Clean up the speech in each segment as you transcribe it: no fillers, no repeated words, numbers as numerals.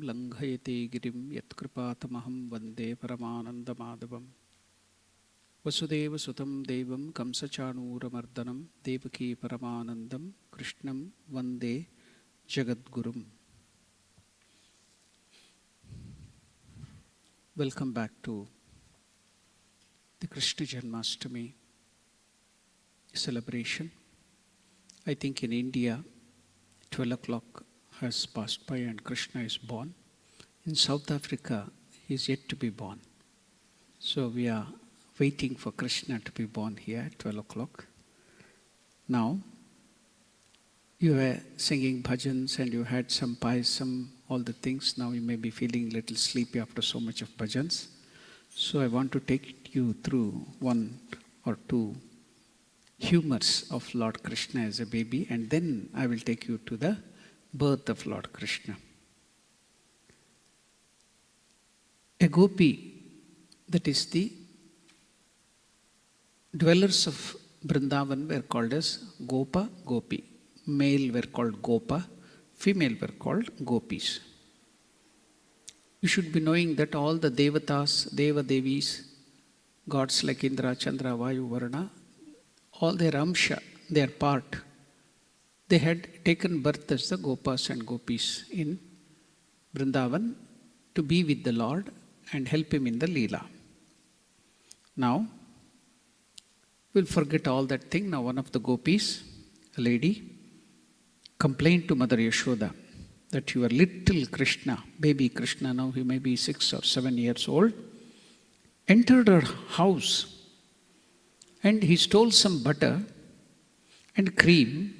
Langhayate Girim Yatkripatamaham Vande Paramanandamadavam Vasudeva Sutam Devam Kamsachanuramardanam Devaki Paramanandam Krishnam Vande Jagadgurum. Welcome back to the Krishna Janmashtami celebration. I think in India, 12 o'clock has passed by and Krishna is born. In South Africa, he is yet to be born. So we are waiting for Krishna to be born here at 12 o'clock. Now, you were singing bhajans and you had some payasam, all the things. Now you may be feeling a little sleepy after so much of bhajans. So I want to take you through one or two humors of Lord Krishna as a baby, and then I will take you to the birth of Lord Krishna. A gopi, that is the dwellers of Vrindavan, were called as Gopa, Gopi. Male were called Gopa, female were called Gopis. You should be knowing that all the Devatas, Deva Devis, gods like Indra, Chandra, Vayu, Varuna, all their amsha, their part, they had taken birth as the Gopas and Gopis in Vrindavan to be with the Lord and help him in the Leela. Now, we'll forget all that thing. Now one of the Gopis, a lady, complained to Mother Yashoda that your little Krishna, baby Krishna, now he may be 6 or 7 years old, entered her house and he stole some butter and cream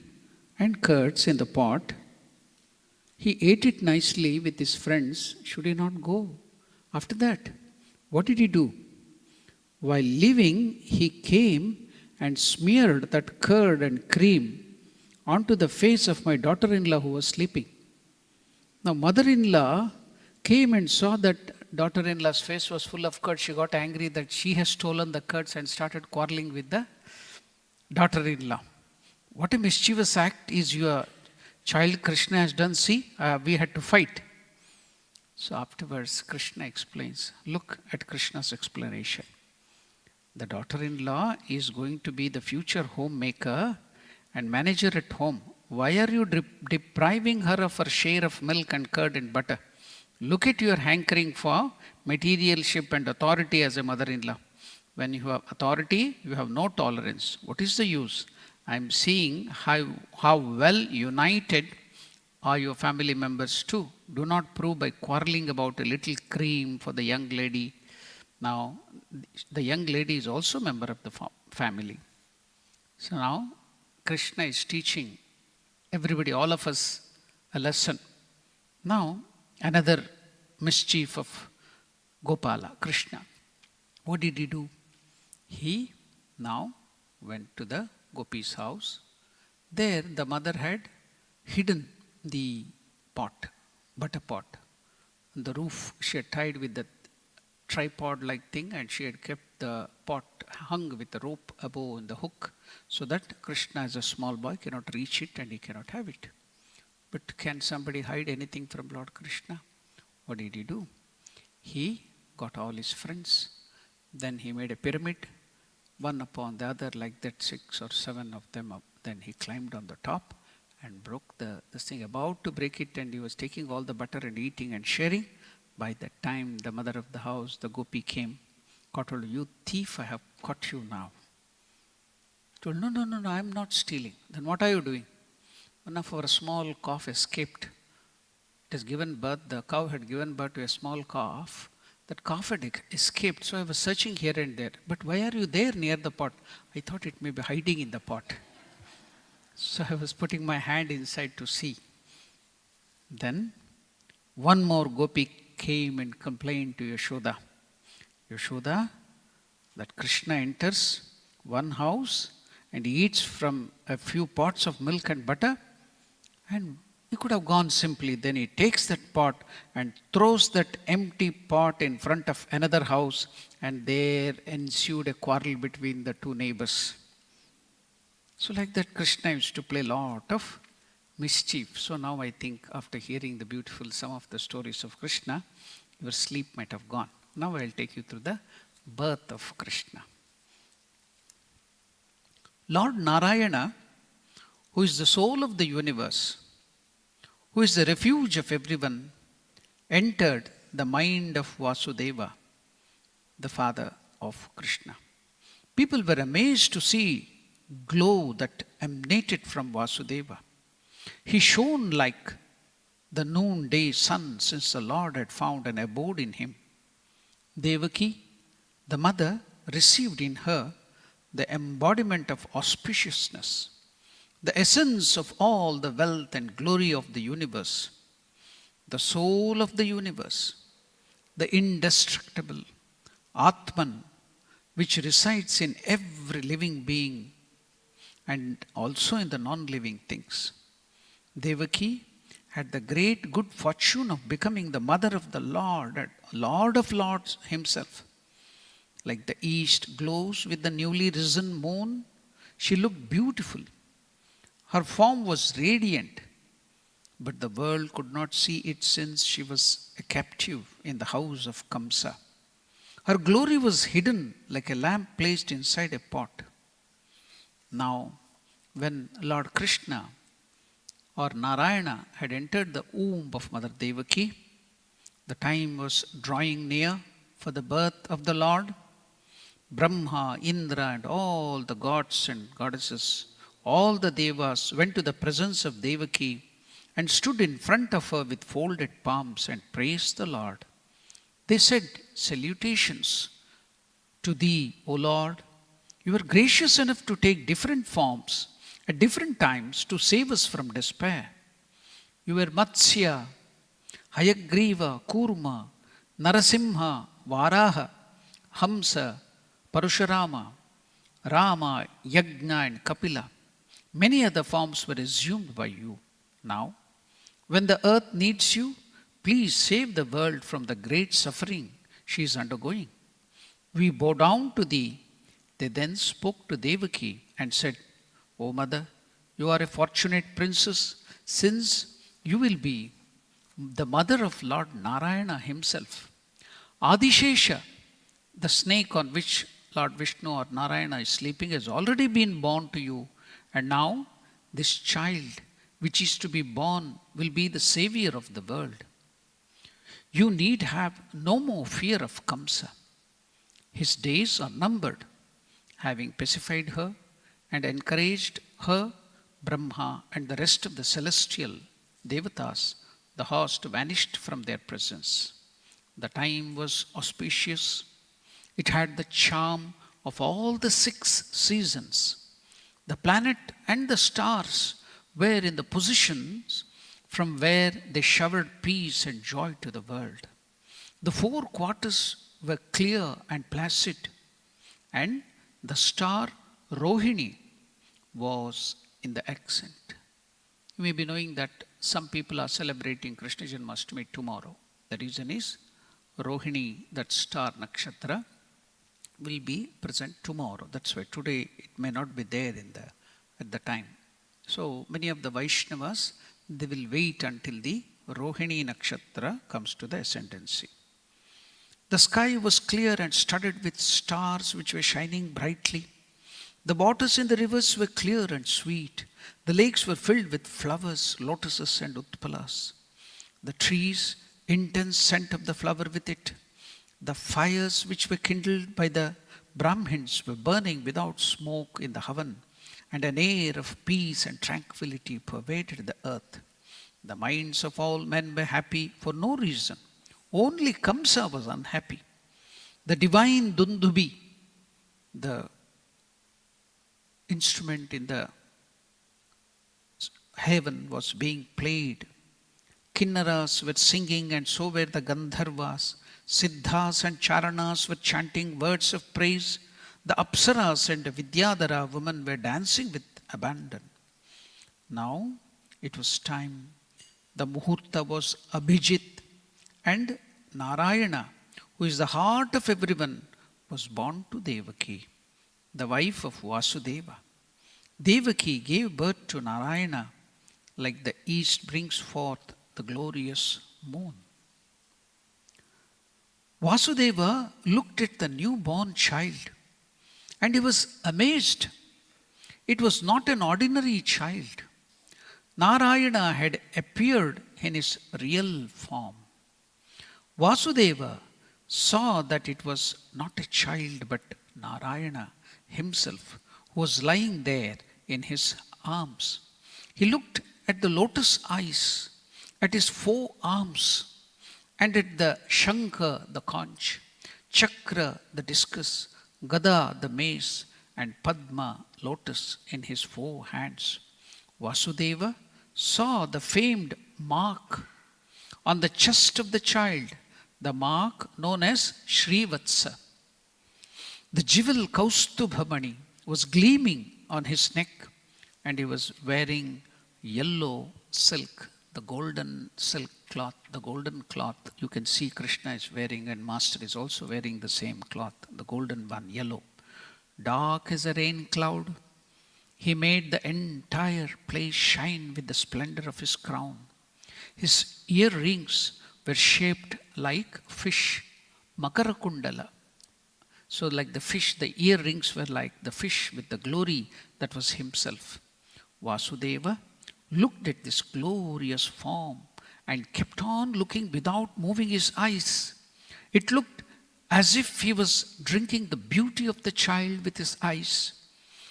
and curds in the pot. He ate it nicely with his friends. Should he not go? After that, what did he do? While leaving, he came and smeared that curd and cream onto the face of my daughter-in-law who was sleeping. Now, mother-in-law came and saw that daughter-in-law's face was full of curd. She got angry that she has stolen the curds and started quarreling with the daughter-in-law. What a mischievous act is your child Krishna has done. See, we had to fight. So afterwards, Krishna explains. Look at Krishna's explanation. The daughter-in-law is going to be the future homemaker and manager at home. Why are you depriving her of her share of milk and curd and butter? Look at your hankering for materialship and authority as a mother-in-law. When you have authority, you have no tolerance. What is the use? I am seeing how well united are your family members too. Do not prove by quarreling about a little cream for the young lady. Now, the young lady is also a member of the family. So now, Krishna is teaching everybody, all of us, a lesson. Now, another mischief of Gopala, Krishna. What did he do? He now went to the Gopi's house. There, the mother had hidden the pot, butter pot. On the roof, she had tied with the tripod-like thing, and she had kept the pot hung with the rope above in the hook, so that Krishna, as a small boy, cannot reach it and he cannot have it. But can somebody hide anything from Lord Krishna? What did he do? He got all his friends. Then he made a pyramid, one upon the other, like that, 6 or 7 of them up. Then he climbed on the top and broke this thing, about to break it, and he was taking all the butter and eating and sharing. By that time, the mother of the house, the gopi, came, caught hold of you, thief, I have caught you now. Told, no, I am not stealing. Then what are you doing? One of our small calf escaped. It has given birth, the cow had given birth to a small calf. That calf had escaped, so I was searching here and there. But why are you there near the pot? I thought it may be hiding in the pot. So I was putting my hand inside to see. Then one more gopi came and complained to Yashoda. Yashoda, that Krishna enters one house and eats from a few pots of milk and butter, and he could have gone simply. Then he takes that pot and throws that empty pot in front of another house, and there ensued a quarrel between the two neighbors. So like that, Krishna used to play a lot of mischief. So now I think after hearing the beautiful some of the stories of Krishna, your sleep might have gone. Now I'll take you through the birth of Krishna. Lord Narayana, who is the soul of the universe, who is the refuge of everyone, entered the mind of Vasudeva, the father of Krishna. People were amazed to see glow that emanated from Vasudeva. He shone like the noonday sun, since the Lord had found an abode in him. Devaki, the mother, received in her the embodiment of auspiciousness, the essence of all the wealth and glory of the universe, the soul of the universe, the indestructible Atman, which resides in every living being and also in the non-living things. Devaki had the great good fortune of becoming the mother of the Lord, Lord of Lords himself. Like the east glows with the newly risen moon, she looked beautiful. Her form was radiant, but the world could not see it since she was a captive in the house of Kamsa. Her glory was hidden like a lamp placed inside a pot. Now, when Lord Krishna or Narayana had entered the womb of Mother Devaki, the time was drawing near for the birth of the Lord. Brahma, Indra, and all the gods and goddesses, all the devas went to the presence of Devaki and stood in front of her with folded palms and praised the Lord. They said, "Salutations to thee, O Lord. You were gracious enough to take different forms at different times to save us from despair. You were Matsya, Hayagriva, Kurma, Narasimha, Varaha, Hamsa, Parashurama, Rama, Yajna, and Kapila. Many other forms were assumed by you. Now, when the earth needs you, please save the world from the great suffering she is undergoing. We bow down to thee." They then spoke to Devaki and said, "O mother, you are a fortunate princess, since you will be the mother of Lord Narayana himself. Adishesha, the snake on which Lord Vishnu or Narayana is sleeping, has already been born to you, and now this child which is to be born will be the savior of the world. You need have no more fear of Kamsa. His days are numbered." Having pacified her and encouraged her, Brahma and the rest of the celestial devatas, the host vanished from their presence. The time was auspicious. It had the charm of all the 6 seasons. The planet and the stars were in the positions from where they showered peace and joy to the world. The 4 quarters were clear and placid, and the star Rohini was in the accent. You may be knowing that some people are celebrating Krishna Janmashtami tomorrow. The reason is Rohini, that star nakshatra, will be present tomorrow. That's why today it may not be there at the time. So many of the Vaishnavas, they will wait until the Rohini nakshatra comes to the ascendancy. The sky was clear and studded with stars which were shining brightly. The waters in the rivers were clear and sweet. The lakes were filled with flowers, lotuses and utpalas. The trees, intense scent of the flower with it. The fires which were kindled by the Brahmins were burning without smoke in the havan, and an air of peace and tranquility pervaded the earth. The minds of all men were happy for no reason. Only Kamsa was unhappy. The divine Dundubi, the instrument in the heaven, was being played. Kinnaras were singing, and so were the Gandharvas. Siddhas and Charanas were chanting words of praise. The Apsaras and the Vidyadhara women were dancing with abandon. Now it was time. The Muhurta was Abhijit, and Narayana, who is the heart of everyone, was born to Devaki, the wife of Vasudeva. Devaki gave birth to Narayana like the east brings forth the glorious moon. Vasudeva looked at the newborn child and he was amazed. It was not an ordinary child. Narayana had appeared in his real form. Vasudeva saw that it was not a child but Narayana himself who was lying there in his arms. He looked at the lotus eyes, at his 4 arms, and at the Shankha, the conch, Chakra, the discus, Gada, the mace, and Padma, lotus, in his 4 hands. Vasudeva saw the famed mark on the chest of the child, the mark known as Srivatsa. The jewel Kaustubhamani was gleaming on his neck, and he was wearing yellow silk, the golden silk cloth, the golden cloth. You can see Krishna is wearing, and Master is also wearing the same cloth, the golden one, yellow. Dark as a rain cloud, he made the entire place shine with the splendor of his crown. His earrings were shaped like fish, Makarakundala. So like the fish, the earrings were like the fish with the glory that was himself. Vasudeva looked at this glorious form and kept on looking without moving his eyes. It looked as if he was drinking the beauty of the child with his eyes.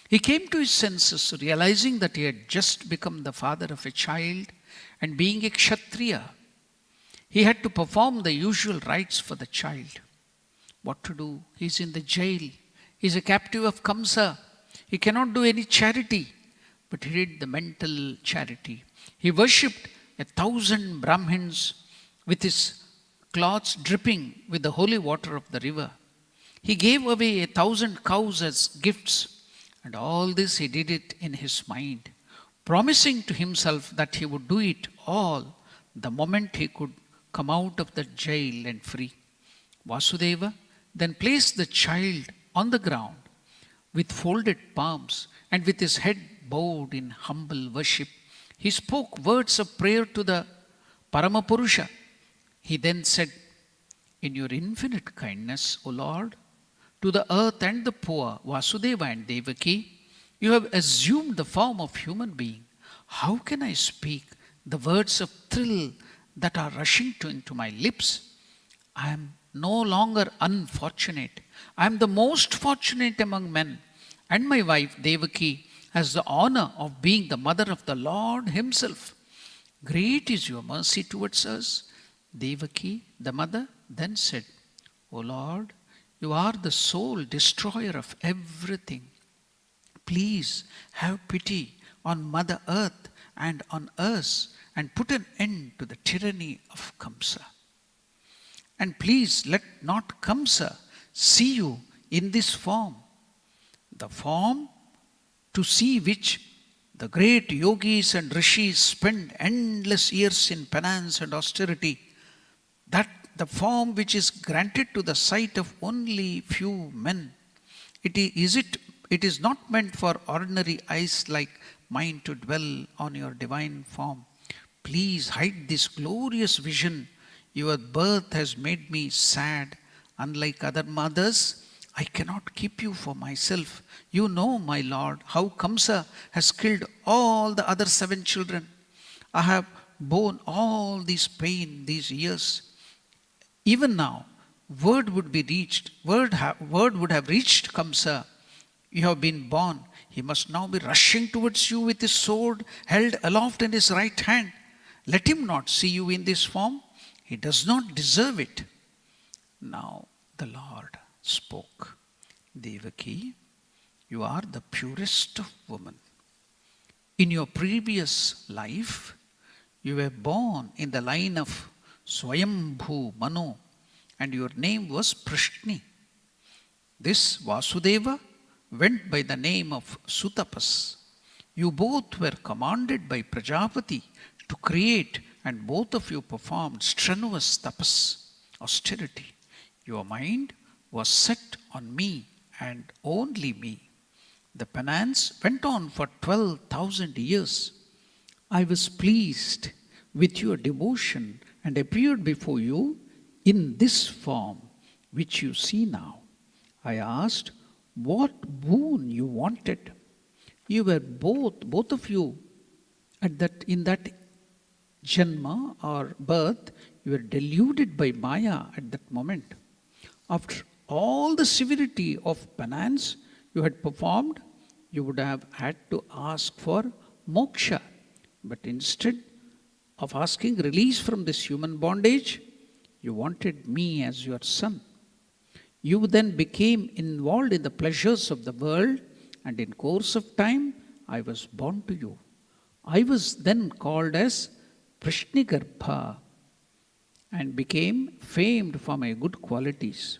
He came to his senses, realizing that he had just become the father of a child, and being a Kshatriya, he had to perform the usual rites for the child. What to do? He's in the jail. He's a captive of Kamsa. He cannot do any charity, but he did the mental charity. He worshipped 1,000 Brahmins with his cloths dripping with the holy water of the river. He gave away 1,000 cows as gifts, and all this he did it in his mind, promising to himself that he would do it all the moment he could come out of the jail and free. Vasudeva then placed the child on the ground with folded palms, and with his head bowed in humble worship, he spoke words of prayer to the Paramapurusha. He then said, "In your infinite kindness, O Lord, to the earth and the poor, Vasudeva and Devaki, you have assumed the form of human being. How can I speak the words of thrill that are rushing into my lips? I am no longer unfortunate. I am the most fortunate among men, and my wife Devaki has the honor of being the mother of the Lord himself. Great is your mercy towards us." Devaki, the mother, then said, "O Lord, you are the sole destroyer of everything. Please have pity on Mother Earth and on us, and put an end to the tyranny of Kamsa. And please let not Kamsa see you in this form, the form to see which the great yogis and rishis spend endless years in penance and austerity, that the form which is granted to the sight of only few men. It is not meant for ordinary eyes like mine to dwell on your divine form. Please hide this glorious vision. Your birth has made me sad. Unlike other mothers, I cannot keep you for myself. You know, my Lord, how Kamsa has killed all the other 7 children. I have borne all this pain these years. Even now, word would have reached Kamsa. You have been born. He must now be rushing towards you with his sword held aloft in his right hand. Let him not see you in this form. He does not deserve it." Now the Lord spoke, "Devaki, you are the purest of women. In your previous life, you were born in the line of Swayambhu Manu, and your name was Prishni. This Vasudeva went by the name of Sutapas. You both were commanded by Prajapati to create, and both of you performed strenuous tapas, austerity. Your mind was set on me and only me. The penance went on for 12,000 years. I was pleased with your devotion and appeared before you in this form which you see now. I asked what boon you wanted. You were both of you, in that Janma or birth, you were deluded by Maya at that moment. After all the severity of penance you had performed, you would have had to ask for moksha. But instead of asking release from this human bondage, you wanted me as your son. You then became involved in the pleasures of the world, and in course of time, I was born to you. I was then called as Prishnigarbha and became famed for my good qualities.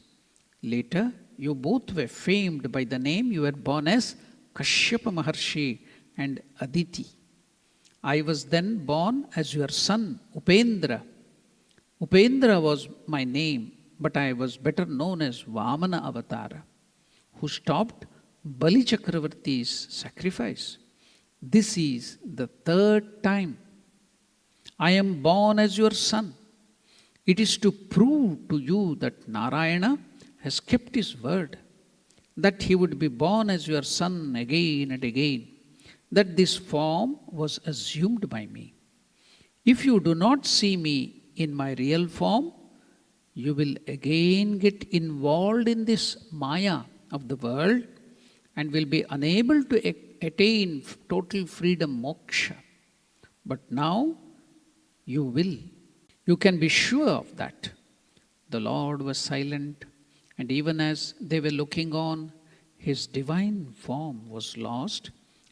Later, you both were famed by the name you were born as Kashyapa Maharshi and Aditi. I was then born as your son, Upendra. Upendra was my name, but I was better known as Vamana Avatara, who stopped Bali Chakravarti's sacrifice. This is the third time I am born as your son. It is to prove to you that Narayana has kept his word, that he would be born as your son again and again, that this form was assumed by me. If you do not see me in my real form, you will again get involved in this Maya of the world and will be unable to attain total freedom, moksha. But now you will. You can be sure of that. The Lord was silent, and even as they were looking on, his divine form was lost,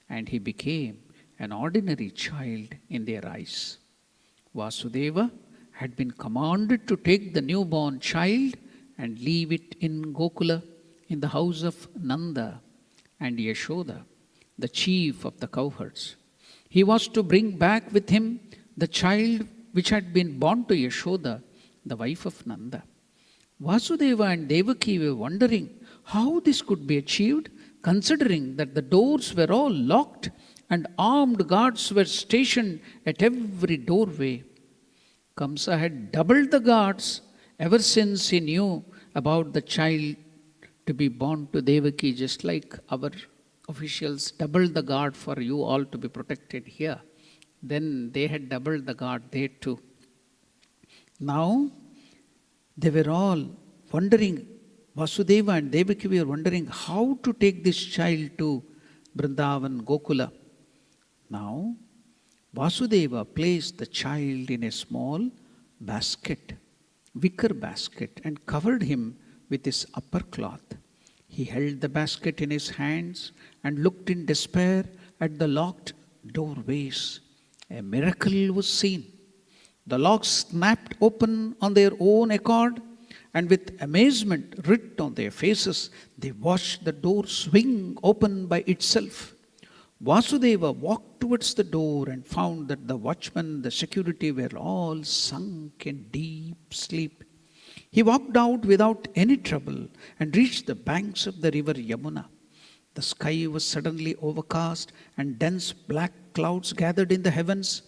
and he became an ordinary child in their eyes. Vasudeva had been commanded to take the newborn child and leave it in Gokula in the house of Nanda and Yashoda, the chief of the cowherds. He was to bring back with him the child which had been born to Yashoda, the wife of Nanda. Vasudeva and Devaki were wondering how this could be achieved, considering that the doors were all locked and armed guards were stationed at every doorway. Kamsa had doubled the guards ever since he knew about the child to be born to Devaki, just like our officials doubled the guard for you all to be protected here. Then they had doubled the guard there too. Now they were all wondering, Vasudeva and Devaki were wondering how to take this child to Vrindavan, Gokula. Now Vasudeva placed the child in a small basket, wicker basket, and covered him with his upper cloth. He held the basket in his hands and looked in despair at the locked doorways. A miracle was seen. The locks snapped open on their own accord, and with amazement writ on their faces, they watched the door swing open by itself. Vasudeva walked towards the door and found that the watchman, the security were all sunk in deep sleep. He walked out without any trouble and reached the banks of the river Yamuna. The sky was suddenly overcast and dense black clouds gathered in the heavens.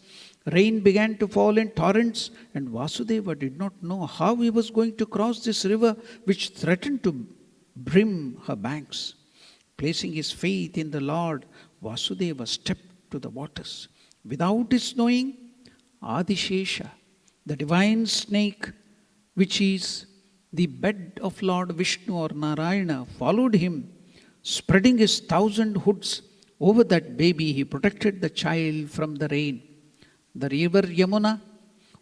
Rain began to fall in torrents, and Vasudeva did not know how he was going to cross this river which threatened to brim her banks. Placing his faith in the Lord, Vasudeva stepped to the waters. Without his knowing, Adishesha, the divine snake, which is the bed of Lord Vishnu or Narayana, followed him. Spreading his 1,000 hoods over that baby, he protected the child from the rain. The river Yamuna,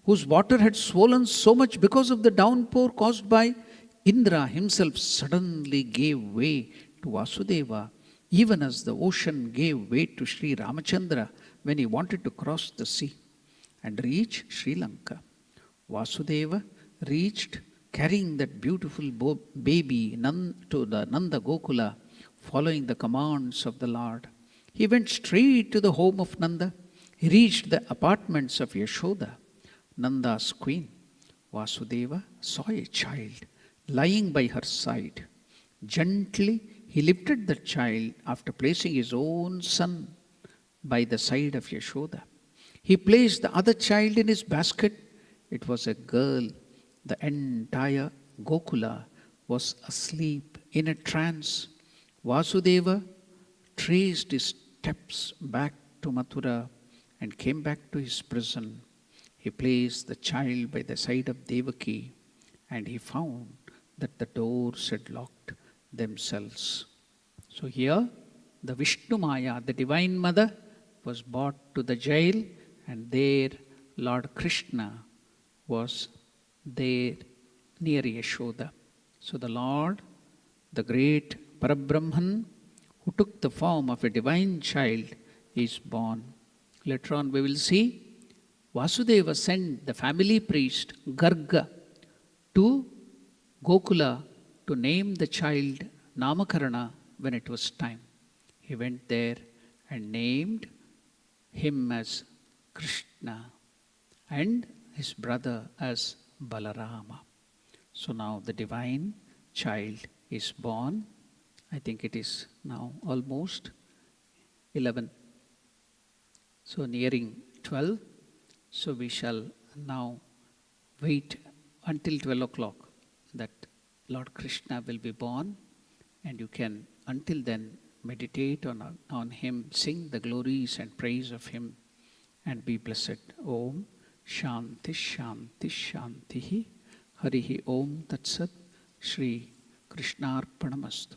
whose water had swollen so much because of the downpour caused by Indra himself, suddenly gave way to Vasudeva, even as the ocean gave way to Sri Ramachandra when he wanted to cross the sea and reach Sri Lanka. Vasudeva reached carrying that beautiful baby to the Nanda Gokula, following the commands of the Lord. He went straight to the home of Nanda. He reached the apartments of Yashoda, Nanda's queen. Vasudeva saw a child lying by her side. Gently, he lifted the child after placing his own son by the side of Yashoda. He placed the other child in his basket. It was a girl. The entire Gokula was asleep in a trance. Vasudeva traced his steps back to Mathura and came back to his prison. He placed the child by the side of Devaki, and he found that the doors had locked themselves. So here, the Vishnu Maya, the Divine Mother, was brought to the jail, and there Lord Krishna was there near Yashoda. So the Lord, the great Parabrahman, who took the form of a divine child, is born. Later on we will see Vasudeva sent the family priest Garga to Gokula to name the child Namakarana when it was time. He went there and named him as Krishna and his brother as Balarama. So now the divine child is born. I think it is now almost 11. So nearing 12. So we shall now wait until 12 o'clock that Lord Krishna will be born, and you can until then meditate on him, sing the glories and praise of him, and be blessed. Om Shanti Shanti Shanti Harihi Om Tat Sat Shri Krishnarpanamastu.